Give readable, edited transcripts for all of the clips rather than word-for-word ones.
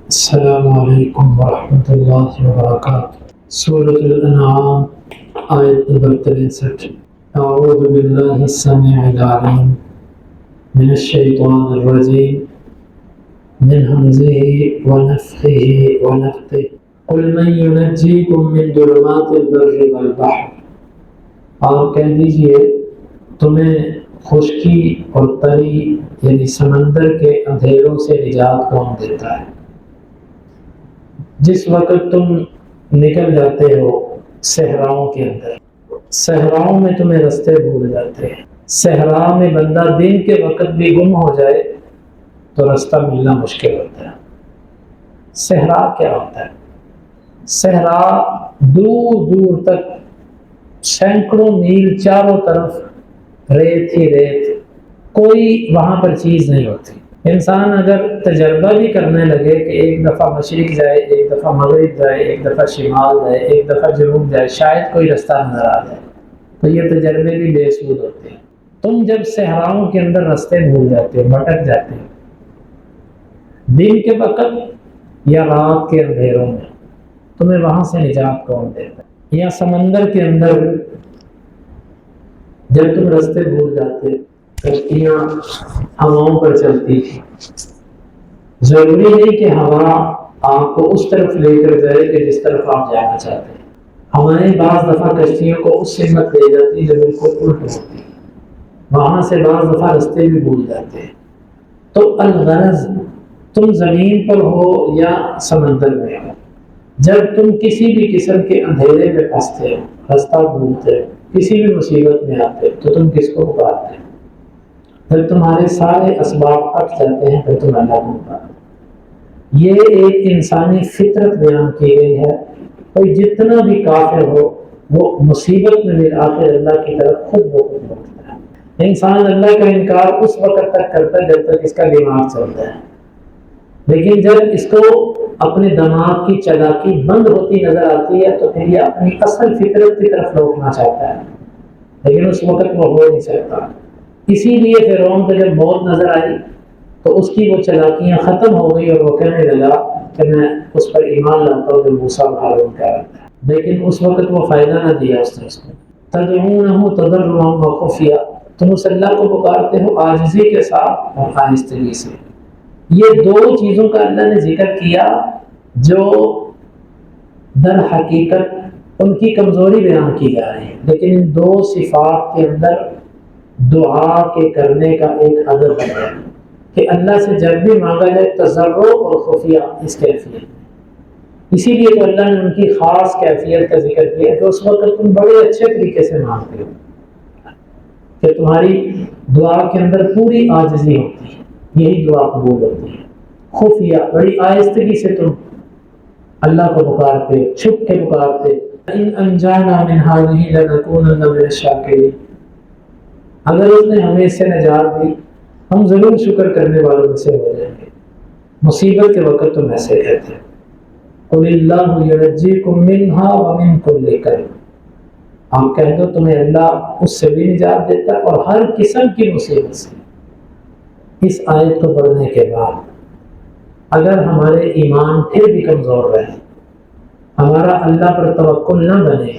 السلام علیکم ورحمۃ اللہ وبرکاتہ۔ سورۃ الانعام آیت نمبر 63۔ اعوذ باللہ السمیع العلیم من الشیطان الرجیم من ہمزہ ونفخہ ونفثہ قل من ینجیکم من ظلمات البر والبحر، آپ کہہ دیجئے تمہیں خشکی اور تری یعنی سمندر کے اندھیروں سے نجات کون دیتا ہے؟ جس وقت تم نکل جاتے ہو صحراؤں کے اندر، صحراؤں میں تمہیں رستے بھول جاتے ہیں۔ صحرا میں بندہ دن کے وقت بھی گم ہو جائے تو رستہ ملنا مشکل ہوتا ہے۔ صحرا کیا ہوتا ہے؟ صحرا دور دور تک سینکڑوں میل چاروں طرف ریت ہی ریت، کوئی وہاں پر چیز نہیں ہوتی۔ انسان اگر تجربہ بھی کرنے لگے کہ ایک دفعہ مشرق جائے، ایک دفعہ مغرب جائے، ایک دفعہ شمال جائے، ایک دفعہ جنوب جائے، شاید کوئی رستہ نظر آ جائے، تو یہ تجربے بھی بے سود ہوتے ہیں۔ تم جب صحراؤں کے اندر رستے بھول جاتے ہو، بھٹک جاتے ہو دن کے وقت یا رات کے اندھیروں میں، تمہیں وہاں سے نجات کون دیتا ہے؟ یا سمندر کے اندر جب تم رستے بھول جاتے، کشتیاں ہواؤں پر چلتی تھی، ضروری نہیں کہ ہوا آپ کو اس طرف لے کر جائے کہ جس طرف آپ جانا چاہتے ہیں۔ ہمارے بعض دفعہ کشتیوں کو اس سمت لے جاتی جو بالکل الٹ ہوتی، وہاں سے بعض دفعہ رستے بھی بھول جاتے ہیں۔ تو الغرض تم زمین پر ہو یا سمندر میں ہو، جب تم کسی بھی قسم کے اندھیرے میں پھنستے ہو، رستہ بھولتے ہو، کسی بھی مصیبت میں آتے ہو، تو تم کس کو پکارتے ہو؟ جب تمہارے سارے اسباب ہٹ جاتے ہیں پھر تم اللہ کو پکارتے ہو۔ یہ ایک انسانی فطرت بیان کی گئی ہے، کوئی جتنا بھی کافر ہو وہ مصیبت میں بالآخر اللہ کی طرف خود بخود ہوتا ہے۔ انسان اللہ کا انکار اس وقت تک کرتا ہے جب تک اس کا دماغ چلتا ہے، لیکن جب اس کو اپنے دماغ کی چلاکی بند ہوتی نظر آتی ہے تو پھر یہ اپنی اصل فطرت کی طرف لوٹنا چاہتا ہے، لیکن اس وقت وہ ہو نہیں سکتا۔ اسی لیے فرعون کو جب موت نظر آئی تو اس کی وہ چلاکیاں ختم ہو گئی اور وہ کہنے لگا کہ میں اس پر ایمان لاتا ہوں جو موسیٰ اور ہارون کہہ رہا تھا، لیکن اس وقت وہ فائدہ نہ دیا اس نے اس کو۔ تدعونہ تضرعا وخفیا، تم اس اللہ کو پکارتے ہو عاجزی کے ساتھ اور آہستگی سے۔ یہ دو چیزوں کا اللہ نے ذکر کیا جو در حقیقت ان کی کمزوری بیان کی جا رہی ہے، لیکن ان دو صفات کے اندر دعا کے کرنے کا ایک ادب ہے کہ اللہ سے جب بھی مانگا جائے تضرع اور خفیہ اس کیفیت۔ اسی لیے تو اللہ نے ان کی خاص کیفیت کا ذکر کیا کہ اس وقت تم بڑے اچھے طریقے سے مانگتے ہو کہ تمہاری دعا کے اندر پوری عاجزی ہوتی ہے، یہی دعا قبول ہوتی ہے۔ خفیہ بڑی آہستگی سے تم اللہ کو پکارتے، چھپ کے پکارتے۔ ان انجانا من هذه لنكونن من الشاکرین، اگر اس نے ہمیں اس سے نجات دی ہم ضرور شکر کرنے والوں میں سے ہو جائیں گے۔ مصیبت کے وقت تم ایسے کہتے ہیں قل اللہ ینجیکم منہا ومن کل کرب، آپ کہہ دو تمہیں اللہ اس سے بھی نجات دیتا ہے اور ہر قسم کی مصیبت سے۔ اس آیت کو پڑھنے کے بعد اگر ہمارے ایمان پھر بھی کمزور رہے، ہمارا اللہ پر توکل نہ بنے،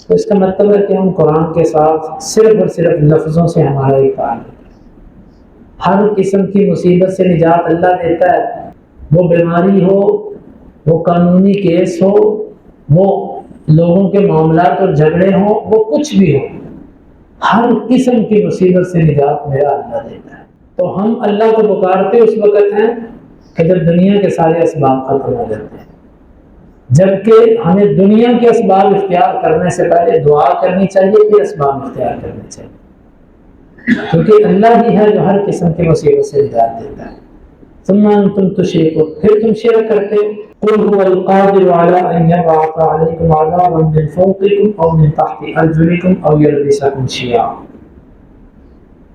تو اس کا مطلب ہے کہ ہم قرآن کے ساتھ صرف اور صرف لفظوں سے ہمارا ایک تعلق ہے۔ ہر قسم کی مصیبت سے نجات اللہ دیتا ہے، وہ بیماری ہو، وہ قانونی کیس ہو، وہ لوگوں کے معاملات اور جھگڑے ہوں، وہ کچھ بھی ہو، ہر قسم کی مصیبت سے نجات میرا اللہ دیتا ہے۔ تو ہم اللہ کو پکارتے اس وقت ہیں کہ جب دنیا کے سارے اسباب ختم ہو جاتے ہیں، جبکہ ہمیں دنیا کے اسباب اختیار کرنے سے پہلے دعا کرنی چاہیے، پھر اسباب اختیار کرنے چاہیے، کیونکہ اللہ ہی ہے جو ہر قسم کی مصیبت سے نجات دیتا ہے۔ ثم انتم تشركون، پھر تم شرک کرتے ہو۔ قل هو القادر على ان يبعث عليكم عذابا من فوقكم او من تحت ارجلكم او يلبسكم شيعا،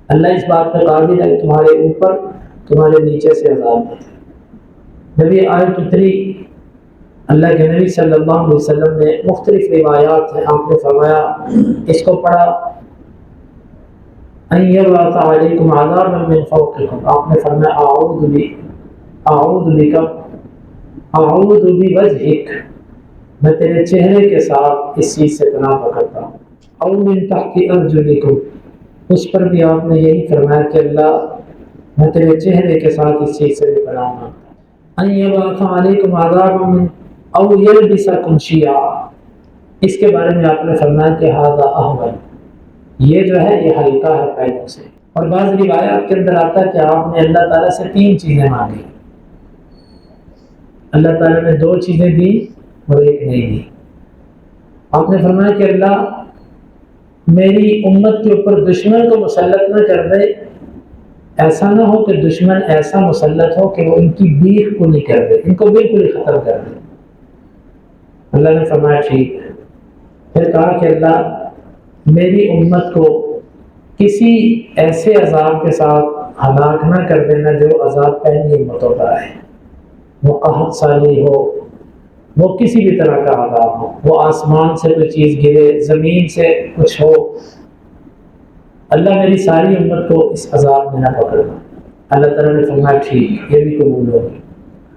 اللہ اس بات پہ قادر ہے تمہارے اوپر تمہارے نیچے سے عذاب دے۔ جب یہ آیت اتری اللہ کے نبی صلی اللہ علیہ وسلم نے مختلف روایات ہیں، آپ نے فرمایا اس کو پڑھا ان یبعث علیکم عذابا من فوقکم، آپ نے فرمایا اعوذ بک اعوذ بوجہک، میں تیرے چہرے کے ساتھ اس چیز سے پناہ پکڑتا ہوں. او من تحت ارجلکم، اس پر بھی آپ نے یہی فرمایا کہ اللہ میں تیرے چہرے کے ساتھ اس چیز سے بھی پناہ مانگتا ہوں. ان یبعث علیکم عذابا او یلبسکم شیعا، اس کے بارے میں آپ نے فرمایا کہ ھذا اہون، یہ جو ہے یہ ہلکا ہے پہلوں سے. اور بعض روایات کے اندر آتا ہے کہ آپ نے اللہ تعالیٰ سے 3 چیزیں مانگی، اللہ تعالیٰ نے 2 چیزیں دی اور 1 نہیں دی. آپ نے فرمایا کہ اللہ میری امت کے اوپر دشمن کو مسلط نہ کر دے، ایسا نہ ہو کہ دشمن ایسا مسلط ہو کہ وہ ان کی بیخ کو نہیں کر دے، ان کو بالکل ہی ختم کر دے. اللہ نے فرمایا ٹھیک. پھر کہا کہ اللہ میری امت کو کسی ایسے عذاب کے ساتھ ہلاک نہ کر دینا جو عذاب پہلی امتوں پر آئے، وہ قحط سالی ہو، وہ کسی بھی طرح کا عذاب ہو، وہ آسمان سے کوئی چیز گرے، زمین سے کچھ ہو، اللہ میری ساری امت کو اس عذاب میں نہ پکڑنا. اللہ تعالیٰ نے فرمایا ٹھیک، یہ بھی قبول ہوگی.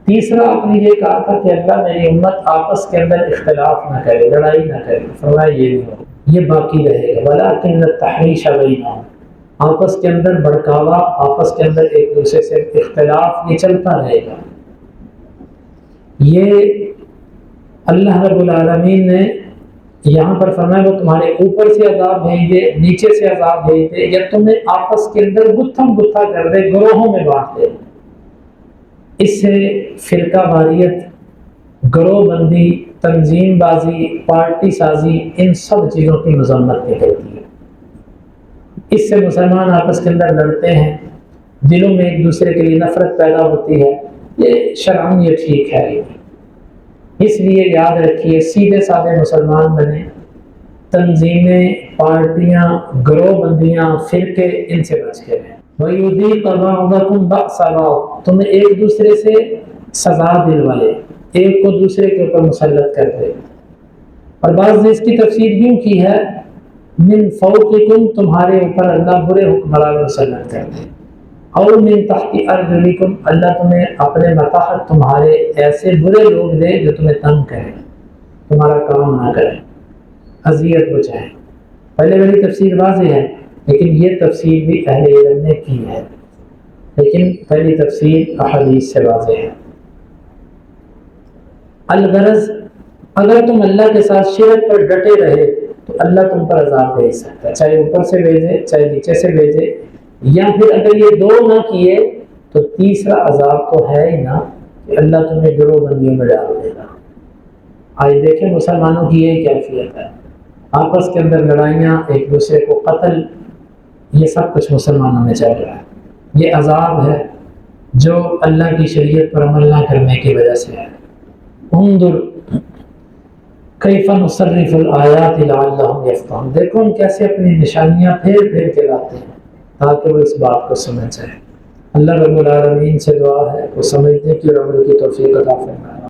تیسرا آپ نے یہ کہا تھا کہ اللہ میری امت آپس کے اندر اختلاف نہ کرے، لڑائی نہ کرے. فرمایا یہ نہیں ہوگا، یہ باقی رہے گا. وَلَٰكِنَّ التَّحْرِيشَ بَيْنَهُمْ، آپس کے اندر بھڑکاوا، آپس کے اندر ایک دوسرے سے اختلاف یہ چلتا رہے گا. یہ اللہ رب العالمین نے یہاں پر فرمایا وہ تمہارے اوپر سے عذاب بھیج دے، نیچے سے عذاب بھیج دے، یا تمہیں آپس کے اندر گتھم گتھا کر دے، گروہوں میں بانٹ دے. اس سے فرقہ واریت، گروہ بندی، تنظیم بازی، پارٹی سازی، ان سب چیزوں کی مذمت نکلتی ہے. اس سے مسلمان آپس کے اندر لڑتے ہیں، دلوں میں ایک دوسرے کے لیے نفرت پیدا ہوتی ہے. یہ شرعاً یہ ٹھیک ہے. اس لیے یاد رکھیے سیدھے سادے مسلمان بنے، تنظیمیں، پارٹیاں، گروہ بندیاں، فرقے، ان سے بچ کے رہیں. وَيُذِيقَ بَعْضَكُمْ بَأْسَ بَعْضٍ، تمہیں ایک دوسرے سے سزا دلوائے، ایک کو دوسرے کے اوپر مسلط کر دے. اور بعض نے اس کی تفسیر یوں کی ہے من فوقکم، تمہارے اوپر اللہ برے حکمران مسلط کر دے. اور من تحت ارجلکم، اللہ تمہیں اپنے متحد تمہارے ایسے برے لوگ دے جو تمہیں تنگ کریں، تمہارا کام نہ کریں، اذیت پہنچائیں. پہلے والی تفسیر واضح ہے، لیکن یہ تفسیر بھی اہل علم نے کی ہے، لیکن پہلی تفسیر احادیث سے واضح ہے. الغرض اگر تم اللہ کے ساتھ شرک پر ڈٹے رہے تو اللہ تم پر عذاب بھیج سکتا ہے، چاہے اوپر سے بھیجے چاہے نیچے سے بھیجے. یا پھر اگر یہ 2 نہ کیے تو تیسرا عذاب تو ہے ہی نا کہ اللہ تمہیں گروہ بندیوں میں ڈال دے گا. آج دیکھیں مسلمانوں کی یہ کیفیت ہے، آپس کے اندر لڑائیاں، ایک دوسرے کو قتل، یہ سب کچھ مسلمانوں میں چل رہا ہے. یہ عذاب ہے جو اللہ کی شریعت پر عمل نہ کرنے کی وجہ سے ہے. انظر کیف نصرف الآیات لعلہم یفقہون، دیکھو ہم کیسے اپنی نشانیاں پھیر پھیر کے لاتے ہیں تاکہ وہ اس بات کو سمجھ جائے. اللہ رب العالمین سے دعا ہے وہ سمجھنے کی اور عمل کی توفیق عطا فرمائے.